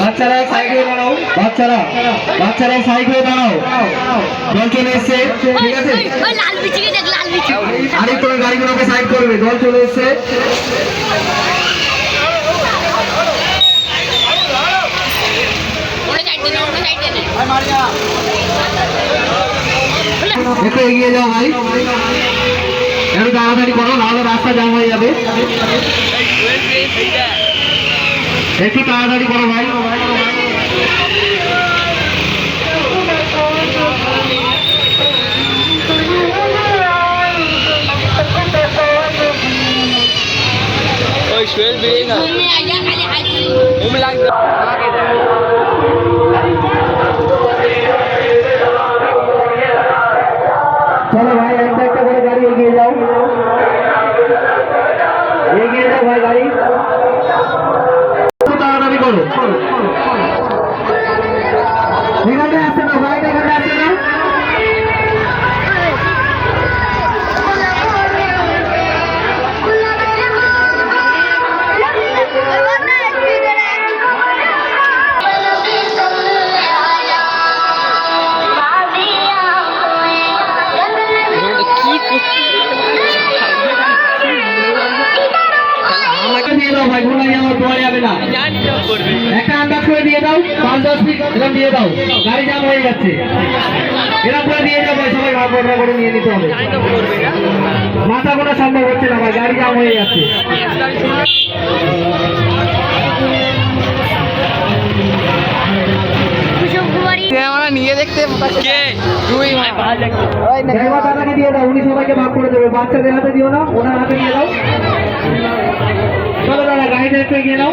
বাচ্চারা সাইকেলে দাঁড়াও, বাচ্চারা সাইকেলে দাঁড়াও। দল চলে এসছে, ঠিক আছে? আরে তোমার গাড়িগুলোকে সাইড করবে, দল চলে এসছে। একটু এগিয়ে যাও ভাই, একটু তাড়াতাড়ি করো, নাহলে রাস্তা জ্যাম হয়ে যাবে। একটু তাড়াতাড়ি করো ভাই। চলো ভাই, একটা একটা করে গাড়ি এগিয়ে যাও ভাই, গাড়ি তাড়াতাড়ি করো। এখানে আসছে না ভাই, এখানে আসছে না। একটা আন্দাজ করে দিয়ে দাও, 5-10 ফিট এরকম দিয়ে দাও, গাড়ি জ্যাম হয়ে যাচ্ছে। এরকম করে দিয়ে যাবো, সবাই ভাগ করে নিয়ে নিতে হবে। মাথা গোনা সম্ভব হচ্ছে না ভাই, গাড়ি জ্যাম হয়ে যাচ্ছে। নিয়ে দেখতে দাদাকে দিয়ে দাও, উনি সবাইকে ভাগ করে দেবে। বাচ্চাদের হাতে দিও না, ওনার হাতে দিয়ে দাও। চলো দাদা, গাড়িটা একটু এগিয়ে নাও।